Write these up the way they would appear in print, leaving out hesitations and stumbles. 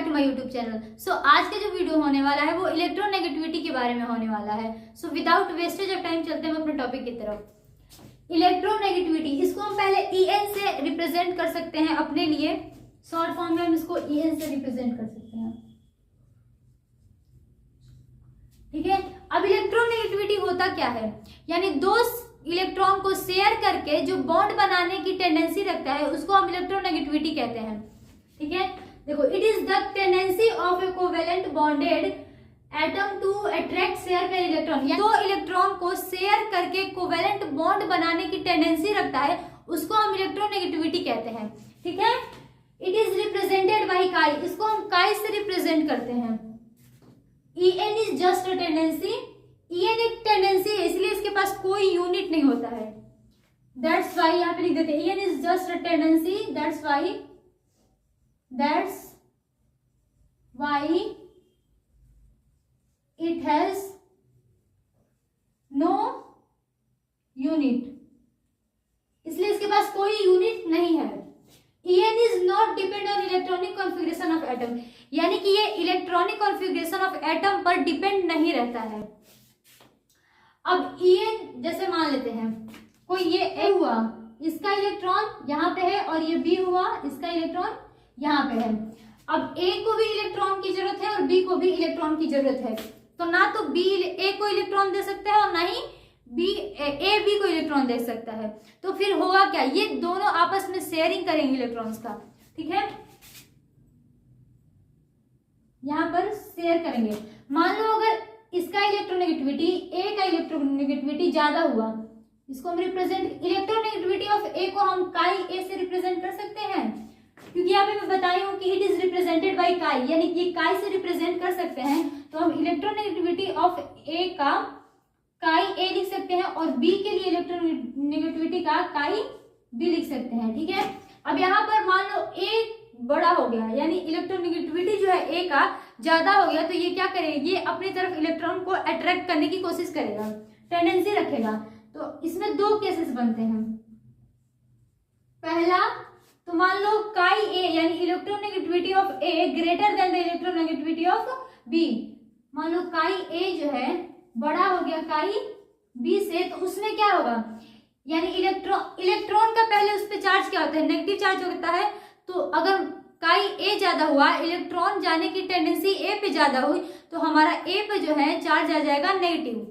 Back to my YouTube channel. So आज का जो वीडियो होने वाला है वो इलेक्ट्रोनेगेटिविटी के बारे में होने वाला है। So without wastage of time चलते हैं अपने टॉपिक की तरफ। इलेक्ट्रोनेगेटिविटी, इसको हम पहले EN से रिप्रेजेंट कर सकते हैं अपने लिए। शॉर्ट फॉर्म में हम इसको EN से रिप्रेजेंट कर सकते हैं, ठीक है। अब इलेक्ट्रोनेगेटिविटी होता क्या है, यानी दो इलेक्ट्रॉन को शेयर करके जो बॉन्ड बनाने की टेंडेंसी रखता है उसको हम इलेक्ट्रोनेगेटिविटी कहते हैं, ठीक है। देखो, it is the tendency of a covalent bonded atom to attract share pair electron. दो इलेक्ट्रॉन को शेयर करके कोवेलेंट बॉन्ड बनाने की टेंडेंसी रखता है उसको हम इलेक्ट्रोनेगेटिविटी कहते हैं, ठीक है। इट इज रिप्रेजेंटेड बाय काई, इसको हम काई से रिप्रेजेंट करते हैं। EN is just a tendency, EN एक टेंडेंसी है इसलिए इसके पास कोई यूनिट नहीं होता है। दैट्स वाई यहाँ पे लिख देते हैं EN is just a tendency, that's why it has no unit, इसलिए इसके पास कोई यूनिट नहीं है। EN is not depend on electronic configuration of atom, यानी कि ये इलेक्ट्रॉनिक कॉन्फ़िगरेशन ऑफ एटम पर डिपेंड नहीं रहता है। अब EN जैसे मान लेते हैं कोई ये A हुआ, इसका इलेक्ट्रॉन यहाँ पे है, और ये B हुआ, इसका इलेक्ट्रॉन यहाँ पे है। अब A को भी इलेक्ट्रॉन की जरूरत है और B को भी इलेक्ट्रॉन की जरूरत है, तो ना तो A को इलेक्ट्रॉन दे सकता है और ना ही A B को इलेक्ट्रॉन दे सकता है। तो फिर होगा क्या, ये दोनों आपस में शेयरिंग करेंगे इलेक्ट्रॉन्स का, ठीक है। यहां पर शेयर करेंगे। मान लो अगर इसका इलेक्ट्रोनेगेटिविटी, A का इलेक्ट्रोनेगेटिविटी ज्यादा हुआ, इसको हम रिप्रेजेंट, इलेक्ट्रोनेगेटिविटी ऑफ A को हम काई A से रिप्रेजेंट कर सकते हैं, क्योंकि यहाँ पे मैं बताई हूँ कि इट इज रिप्रेजेंटेड बाय काई, यानी कि काई से रिप्रेजेंट कर सकते हैं। तो हम इलेक्ट्रोनेगेटिविटी ऑफ A का काई A लिख सकते हैं और B के लिए इलेक्ट्रोनेगेटिविटी का काई B लिख सकते हैं, ठीक है। अब यहाँ पर मान लो A बड़ा हो गया, यानी इलेक्ट्रोनेगेटिविटी जो है A का ज्यादा हो गया, तो ये क्या करेगा, ये अपनी तरफ इलेक्ट्रॉन को अट्रैक्ट करने की कोशिश करेगा, टेंडेंसी रखेगा। तो इसमें दो केसेस बनते हैं। पहला, तो मान लो काई A यानी electronegativity of A greater than the electronegativity of B। मान लो काई A जो है बड़ा हो गया काई B से, तो उसमें क्या होगा, यानी इलेक्ट्रॉन का पहले उस पर चार्ज क्या होता है, नेगेटिव चार्ज होता है। तो अगर काई A ज्यादा हुआ, इलेक्ट्रॉन जाने की टेंडेंसी A पे ज्यादा हुई, तो हमारा A पे जो है चार्ज आ जाएगा नेगेटिव,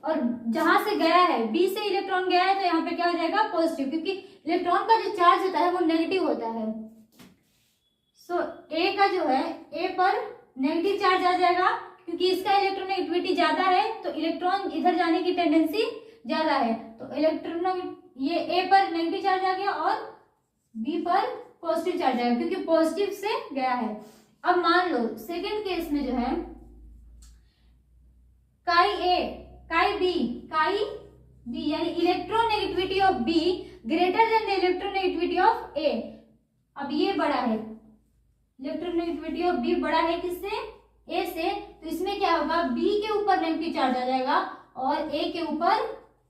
और जहां से गया है B से इलेक्ट्रॉन गया है तो यहाँ पे क्या हो जाएगा पॉजिटिव, क्योंकि इलेक्ट्रॉन का जो चार्ज होता है वो नेगेटिव होता है। सो A का जो है A पर नेगेटिव चार्ज आ जाएगा, क्योंकि इसका इलेक्ट्रोनेगेटिविटी ज्यादा है तो इलेक्ट्रॉन इधर जाने की टेंडेंसी ज्यादा है। तो ये A पर नेगेटिव चार्ज आ गया और B पर पॉजिटिव चार्ज आएगा, क्योंकि पॉजिटिव से गया है। अब मान लो सेकेंड केस में जो है काई B यानी electronegativity of B greater than the electronegativity of A। अब ये बड़ा है, इलेक्ट्रोनेगेटिविटी ऑफ B बड़ा है किससे, A से, तो इसमें क्या होगा, B के ऊपर नेगेटिव चार्ज आ जाएगा और A के ऊपर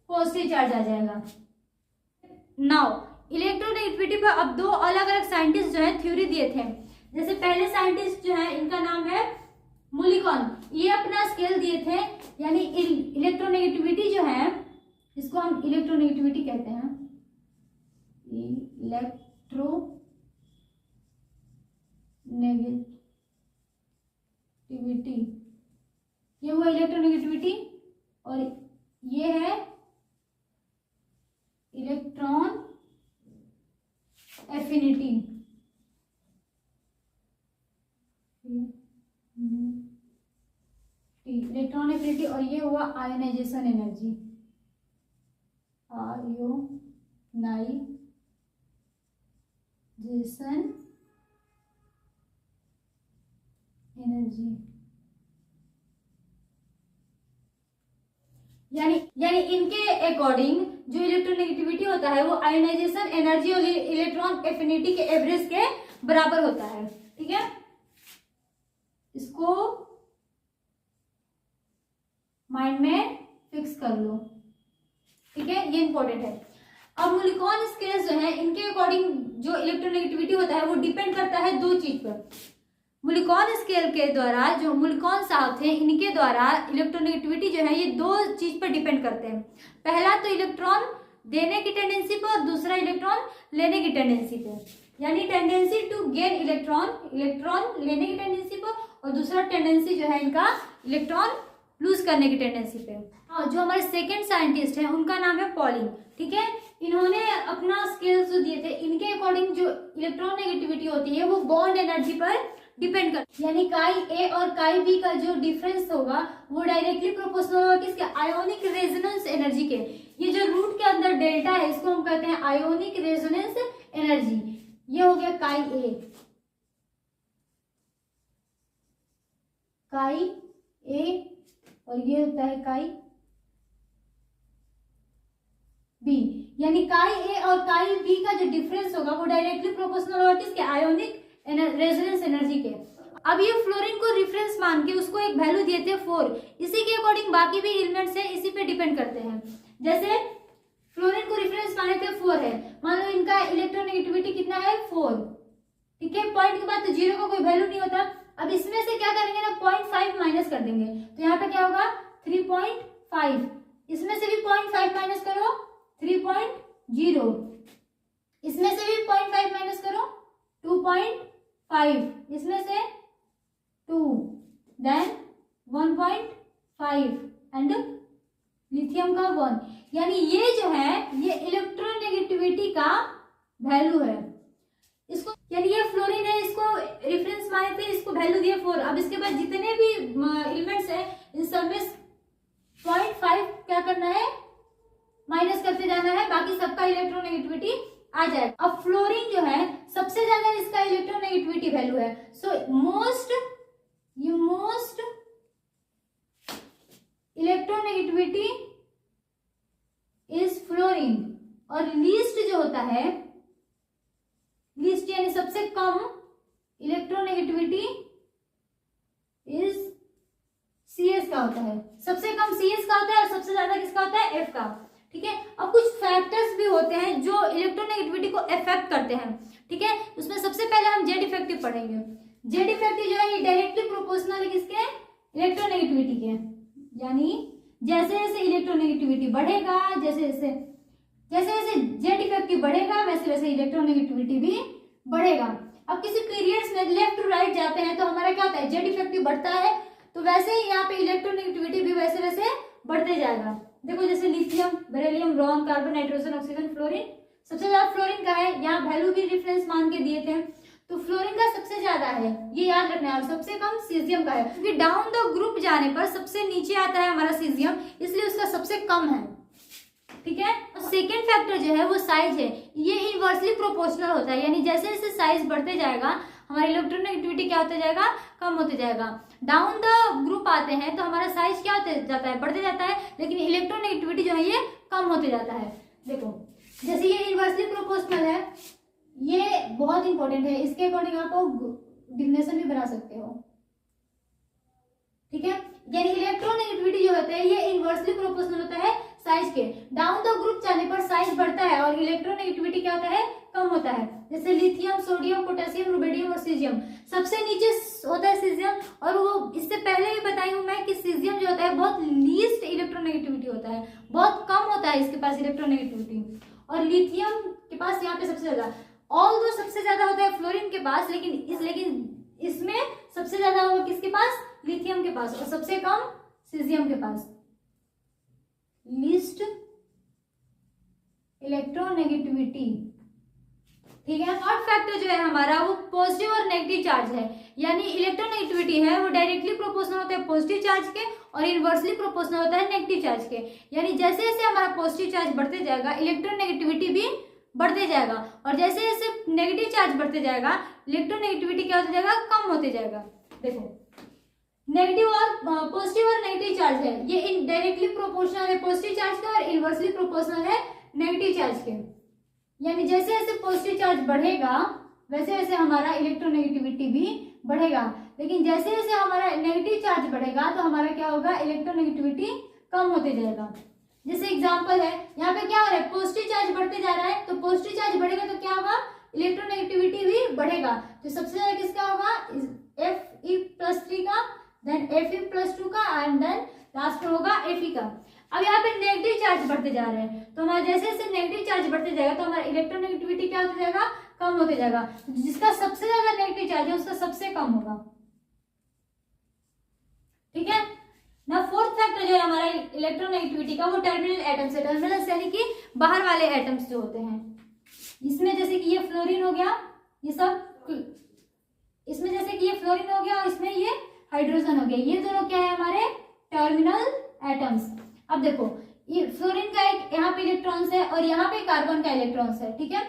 पॉजिटिव चार्ज आ जाएगा। नाउ इलेक्ट्रोनेगेटिविटी पर अब दो अलग अलग साइंटिस्ट जो है थ्योरी दिए थे। जैसे पहले साइंटिस्ट जो है इनका नाम है मुलिकॉन, ये अपना स्केल दिए थे, यानी इलेक्ट्रोनेगेटिविटी जो है इसको हम इलेक्ट्रोनेगेटिविटी कहते हैं, इलेक्ट्रोनेगेटिविटी, ये हुआ इलेक्ट्रोनेगेटिविटी, और ये है इलेक्ट्रॉन एफिनिटी। इलेक्ट्रॉन एफिनिटी, और ये हुआ आयोनाइजेशन एनर्जी, आयोनाइजेशन एनर्जी, यानी इनके अकॉर्डिंग जो इलेक्ट्रोनेगेटिविटी होता है वो आयोनाइजेशन एनर्जी और इलेक्ट्रॉन एफिनिटी के एवरेज के बराबर होता है, ठीक है। इसको माइंड में फिक्स कर लो, ठीक है, ये इंपॉर्टेंट है। अब मुलिकॉन स्केल्स जो है इनके अकॉर्डिंग जो इलेक्ट्रोनेगेटिविटी होता है वो डिपेंड करता है दो चीज पर। मुल्कॉन स्केल के द्वारा, जो मुल्कॉन साहब थे इनके द्वारा इलेक्ट्रोनेगेटिविटी जो है ये दो चीज पर डिपेंड करते हैं। पहला तो इलेक्ट्रॉन देने की टेंडेंसी पर और दूसरा इलेक्ट्रॉन लेने की टेंडेंसी पे, यानी tendency to gain electron, electron लेने की टेंडेंसी पर, और दूसरा टेंडेंसी जो है इनका इलेक्ट्रॉन लूज करने की टेंडेंसी पे। हाँ, जो हमारे सेकेंड साइंटिस्ट हैं उनका नाम है पॉलिंग, ठीक है। इन्होंने अपना स्केल्स जो दिए थे, इनके अकॉर्डिंग जो इलेक्ट्रॉन नेगेटिविटी होती है वो बॉन्ड एनर्जी पर डिपेंड करती है, यानी काई ए और काई बी का जो डिफरेंस होगा वो डायरेक्टली प्रोपोर्शनल होगा किसके, आयोनिक रेजोनेंस एनर्जी के। ये जो रूट के अंदर डेल्टा है इसको हम कहते हैं आयोनिक रेजोनेंस एनर्जी। ये हो गया काई ए, काई ए, और ये होता है काई बी, यानी काई ए और काई बी का जो डिफरेंस होगा वो डायरेक्टली प्रोपोर्शनल होगा किसके, आयोनिक रेजोनेंस एनर्जी के। अब ये फ्लोरीन को रेफरेंस मान के उसको एक वैल्यू दिए थे 4, इसी के अकॉर्डिंग बाकी भी एलिमेंट्स है इसी पे डिपेंड करते हैं। जैसे फ्लोरीन को रेफरेंस माने थे 4 है, मान लो इनका इलेक्ट्रोनेगेटिविटी कितना है 4, ठीक है। पॉइंट के बाद तो 0 का कोई वैल्यू नहीं होता। अब इसमें से क्या करेंगे ना 0.5 माइनस कर देंगे, तो यहाँ पे क्या होगा 3.5, इसमें से भी 0.5 माइनस करो 3.0, इसमें से भी 0.5 माइनस करो 2.5, इसमें से 2, देन 1.5 एंड लिथियम का 1, यानी ये जो है ये इलेक्ट्रोनेगेटिविटी का वैल्यू है। इसको यानी ये फ्लोरीन है, इसको रेफरेंस माने थे, इसको वैल्यू दिया 4। अब इसके बाद जितने भी एलिमेंट्स है इन सब में 0.5 क्या करना है, माइनस करते जाना है, बाकी सबका इलेक्ट्रोनेगेटिविटी आ जाएगा। अब फ्लोरीन जो है सबसे ज्यादा इसका इलेक्ट्रोनेगेटिविटी वैल्यू है, so most electronegativity is fluorine, और लीस्ट जो होता है, लीस्ट यानी सबसे कम इलेक्ट्रोनेगेटिविटी इज CS का होता है, सबसे कम CS का होता है और सबसे ज्यादा किसका होता है, F का, ठीक है। अब कुछ फैक्टर्स भी होते हैं जो इलेक्ट्रोनेगेटिविटी को इफेक्ट करते हैं, ठीक है। उसमें सबसे पहले हम जेड इफेक्टिव पढ़ेंगे। जेड इफेक्टिव जो है ये डायरेक्टली प्रोपोर्शनल है किसके, इलेक्ट्रोनेगेटिविटी के, यानी जैसे जैसे इलेक्ट्रोनेगेटिविटी बढ़ेगा, जैसे जैसे जेड इफेक्टिव बढ़ेगा वैसे वैसे इलेक्ट्रोनेगेटिविटी भी बढ़ेगा। अब किसी पीरियड्स में लेफ्ट टू राइट जाते हैं तो हमारा क्या होता है, जेड इफेक्टिव बढ़ता है, तो वैसे ही यहाँ पे इलेक्ट्रोनेगेटिविटी भी वैसे वैसे बढ़ते जाएगा। देखो जैसे lithium, beryllium, boron, carbon, nitrogen, oxygen, fluorine, सबसे ज्यादा फ्लोरीन का है, यहाँ वैल्यू भी रेफरेंस मान के दिए थे, तो फ्लोरीन का सबसे ज्यादा है, ये याद रखना है, और सबसे कम सीजियम का है, क्योंकि डाउन द ग्रुप जाने पर सबसे नीचे आता है हमारा सीजियम, इसलिए उसका सबसे कम है, ठीक है। सेकेंड फैक्टर जो है वो साइज है, ये इनवर्सली प्रोपोर्शनल होता है, यानी जैसे जैसे साइज बढ़ते जाएगा हमारा इलेक्ट्रोनेगेटिविटी क्या होते जाएगा, कम होते जाएगा। डाउन द ग्रुप आते हैं तो हमारा साइज क्या होते जाता है, बढ़ते जाता है, लेकिन इलेक्ट्रोनेगेटिविटी जो है ये कम होते जाता है। देखो जैसे ये इनवर्सली प्रोपोर्शनल है, ये बहुत इंपॉर्टेंट है, इसके अकॉर्डिंग आप डिफिनेशन भी बना सकते हो, ठीक है। यानी इलेक्ट्रोनेगेटिविटी जो होता है ये इनवर्सली प्रोपोर्शनल होता है साइज के, डाउन द ग्रुप जाने पर साइज बढ़ता है और इलेक्ट्रोनेगेटिविटी क्या होता है, कम होता है। जैसे लिथियम, सोडियम, पोटेशियम, रुबिडियम और सीजियम, सबसे नीचे होता है सीजियम, और वो इससे पहले भी बताई हूं मैं कि सीजियम जो होता है बहुत लीस्ट इलेक्ट्रोनेगेटिविटी होता है, बहुत कम होता है इसके पास इलेक्ट्रोनेगेटिविटी, और लिथियम के पास यहाँ पे सबसे ज्यादा, ऑल्दो सबसे ज्यादा होता है फ्लोरीन के पास, लेकिन इसमें सबसे ज्यादा होगा किसके पास, लिथियम के पास, और सबसे कम सीजियम के पास। लीस्ट इलेक्ट्रोनेगेटिविटी, ठीक है। थर्ड फैक्टर जो है हमारा वो पॉजिटिव और नेगेटिव चार्ज है, यानी इलेक्ट्रोनेगेटिविटी है वो डायरेक्टली प्रोपोर्शनल होता है पॉजिटिव चार्ज के और इनवर्सली प्रोपोर्शनल होता है नेगेटिव चार्ज के, यानी जैसे जैसे हमारा पॉजिटिव चार्ज बढ़ते जाएगा इलेक्ट्रोनेगेटिविटी भी बढ़ते जाएगा, और जैसे जैसे नेगेटिव चार्ज बढ़ते जाएगा इलेक्ट्रोनेगेटिविटी क्या होते जाएगा, कम होते जाएगा। देखो नेगेटिव और पॉजिटिव और नेगेटिव चार्ज है, ये डायरेक्टली प्रोपोर्शनल है पॉजिटिव चार्ज के और इनवर्सली प्रोपोर्शनल है नेगेटिव चार्ज के, यानी जैसे जैसे पॉजिटिव चार्ज बढ़ेगा वैसे वैसे हमारा इलेक्ट्रोनेगेटिविटी भी बढ़ेगा, लेकिन जैसे जैसे हमारा नेगेटिव चार्ज बढ़ेगा तो हमारा क्या होगा, इलेक्ट्रोनेगेटिविटी कम होते जाएगा। जैसे एग्जांपल है यहाँ पे क्या हो रहा है, पॉजिटिव चार्ज बढ़ते जा रहा है, तो पॉजिटिव चार्ज बढ़ेगा तो क्या होगा, इलेक्ट्रोनेगेटिविटी भी बढ़ेगा, तो सबसे ज्यादा किसका होगा, F देन Fe+2 का एंड देन लास्ट में होगा Fe का। अब यहाँ पे नेगेटिव चार्ज बढ़ते जा रहे हैं, तो हमारा जैसे जैसे नेगेटिव चार्ज बढ़ते जाएगा तो हमारा इलेक्ट्रोनेगेटिविटी क्या होता जाएगा, कम होते जाएगा। जिसका सबसे ज्यादा नेगेटिव चार्ज है उसका सबसे कम होगा। ठीक है ना। फोर्थ फैक्टर जो है हमारा इलेक्ट्रोनेगेटिविटी का, वो टर्मिनल एटम्स है। टर्मिनल्स यानी कि बाहर वाले एटम्स जो होते हैं, इसमें जैसे कि ये फ्लोरीन हो गया, ये सब इसमें जैसे कि ये फ्लोरीन हो गया और इसमें ये हाइड्रोजन हो गया, ये दोनों क्या है हमारे टर्मिनल एटम्स। अब देखो ये फ्लोरीन का एक यहाँ पे इलेक्ट्रॉन्स है और यहाँ पे कार्बन का इलेक्ट्रॉन्स है। ठीक है,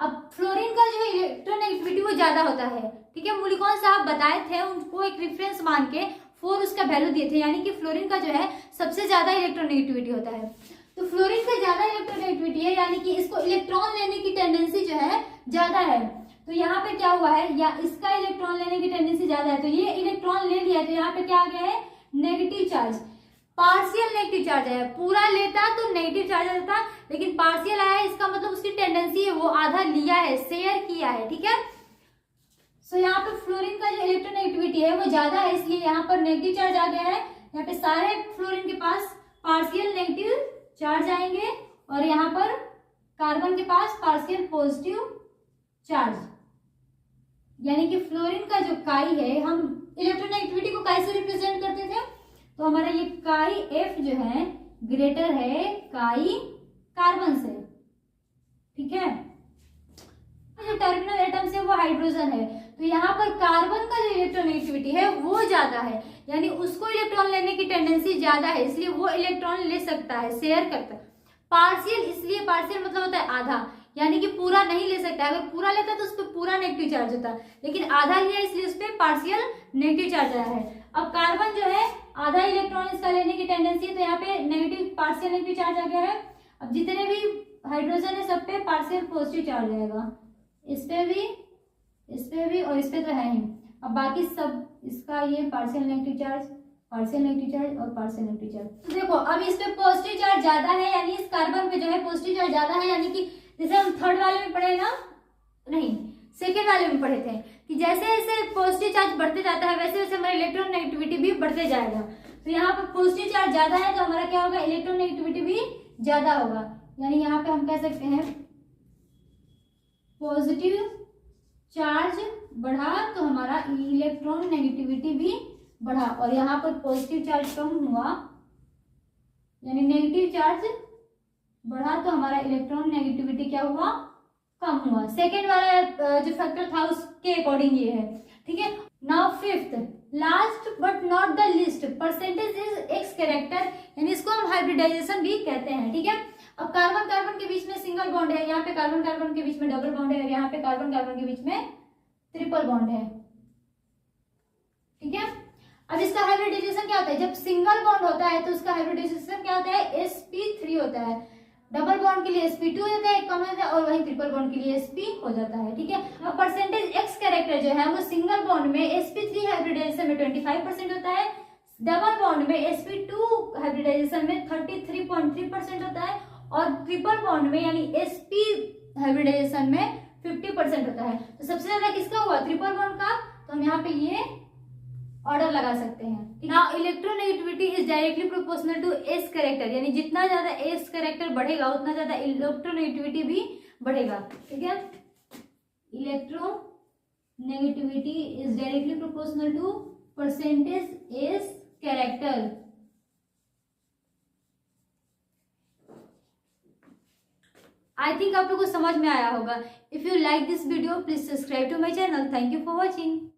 अब फ्लोरीन का जो इलेक्ट्रोनेगेटिविटी वो ज्यादा होता है। ठीक है, मूलिकॉन साहब बताए थे, उनको एक रेफरेंस मान के 4 उसका वैल्यू दिए थे, यानी कि फ्लोरीन का जो है सबसे ज्यादा इलेक्ट्रोनेगेटिविटी होता है। तो फ्लोरीन का ज्यादा इलेक्ट्रोनेगेटिविटी है, यानी कि इसको इलेक्ट्रॉन लेने की टेंडेंसी जो है ज्यादा है। तो यहाँ पे क्या हुआ है, या इसका इलेक्ट्रॉन लेने की टेंडेंसी ज्यादा है, तो ये इलेक्ट्रॉन ले लिया, तो यहाँ पे क्या आ गया है, negative charge. Partial negative charge है, पूरा लेता तो नेगेटिव चार्ज आ जाता, लेकिन पार्शियल आया है, इसका मतलब उसकी टेंडेंसी है वो आधा लिया है, शेयर किया है। ठीक है, सो यहाँ पे फ्लोरीन का जो इलेक्ट्रोनेगेटिविटी है वो ज्यादा है, इसलिए यहाँ पर नेगेटिव चार्ज आ गया है। यहाँ पे सारे फ्लोरीन के पास पार्शियल नेगेटिव चार्ज आएंगे और यहाँ पर कार्बन के पास पार्शियल पॉजिटिव चार्ज। यानी कि फ्लोरीन का जो काई है, हम इलेक्ट्रोनेगेटिविटी को काई से रिप्रेजेंट करते थे, तो हमारा ये काई F जो है ग्रेटर है काई कार्बन से। ठीक है, जो टर्मिनल एटम्स है वो हाइड्रोजन है, तो यहाँ पर कार्बन का जो इलेक्ट्रोनेगेटिविटी है वो ज्यादा है, यानी उसको इलेक्ट्रॉन लेने की टेंडेंसी ज्यादा है, इसलिए वो इलेक्ट्रॉन ले सकता है, शेयर करता है। पार्शियल, इसलिए पार्शियल मतलब होता है आधा, यानी कि पूरा नहीं ले सकता। अगर पूरा लेता है तो उस पर पूरा नेगेटिव चार्ज होता, लेकिन आधा लिया इसलिए उस पर पार्शियल नेगेटिव चार्ज आया है। अब कार्बन जो है आधा इलेक्ट्रॉन इसका लेने की टेंडेंसी है, तो यहाँ पे नेगेटिव पार्शियल नेगेटिव चार्ज आ गया है। अब जितने भी हाइड्रोजन है सब पे पार्शियल पॉजिटिव चार्ज आएगा, इस पे भी और इस पे तो है ही। अब बाकी सब इसका ये partial negative charge, partial negative charge और पार्शियल नेगेटिव चार्ज। तो देखो अब इस पे पॉजिटिव चार्ज ज्यादा है, यानी इस कार्बन पे जो है पॉजिटिव चार्ज ज्यादा है, यानी कि जैसे हम थर्ड वाले में पढ़े ना, नहीं सेकेंड वाले में पढ़े थे कि जैसे जैसे पॉजिटिव चार्ज बढ़ते जाता है वैसे वैसे हमारा इलेक्ट्रॉन नेगेटिविटी भी बढ़ते जाएगा। तो यहाँ पे पॉजिटिव चार्ज ज्यादा है तो हमारा क्या होगा, इलेक्ट्रॉन नेगेटिविटी भी ज्यादा होगा। यानी यहाँ पे हम कह सकते हैं पॉजिटिव चार्ज बढ़ा तो हमारा इलेक्ट्रॉन नेगेटिविटी भी बढ़ा, और यहाँ पर पॉजिटिव चार्ज कम हुआ यानी नेगेटिव चार्ज बढ़ा तो हमारा इलेक्ट्रॉन नेगेटिविटी क्या हुआ, कम हुआ। सेकेंड वाला जो फैक्टर था उसके अकॉर्डिंग ये है। ठीक है, now fifth last but not the list, percentage is x character, यानी इसको हम हाइब्रिडाइजेशन भी कहते हैं। ठीक है, अब कार्बन कार्बन के बीच में सिंगल बॉन्ड है, यहाँ पे कार्बन कार्बन के बीच में डबल बॉन्ड है, और यहाँ पे कार्बन कार्बन के बीच में ट्रिपल बॉन्ड है। ठीक है, अब इसका हाइब्रिडाइजेशन क्या होता है, जब सिंगल बॉन्ड होता है तो उसका हाइब्रिडाइजेशन क्या होता है, sp3 होता है। डबल बॉन्ड के लिए sp2 हो जाता है, एक कम हो जाता है, और वहीं ट्रिपल बॉन्ड के लिए sp हो जाता है। ठीक है, अब परसेंटेज एक्स कैरेक्टर जो है वो सिंगल बॉन्ड में sp3 हाइब्रिडाइजेशन में 25% होता है, डबल बॉन्ड में sp2 हाइब्रिडाइजेशन में 33.3% होता है, और ट्रिपल बॉन्ड में यानी sp हाइब्रिडाइजेशन में 50% होता है। तो सबसे ज्यादा किसका हुआ, ट्रिपल बॉन्ड का, तो हम यहाँ पे ये ऑर्डर लगा सकते हैं। Now electronegativity is directly proportional to S character, यानी जितना ज्यादा एस कैरेक्टर बढ़ेगा उतना ज्यादा इलेक्ट्रोनेगेटिविटी भी बढ़ेगा। ठीक है, electronegativity is directly proportional to percentage S character. I think आप लोगों को समझ में आया होगा। If you like this video please subscribe to my channel. Thank you for watching.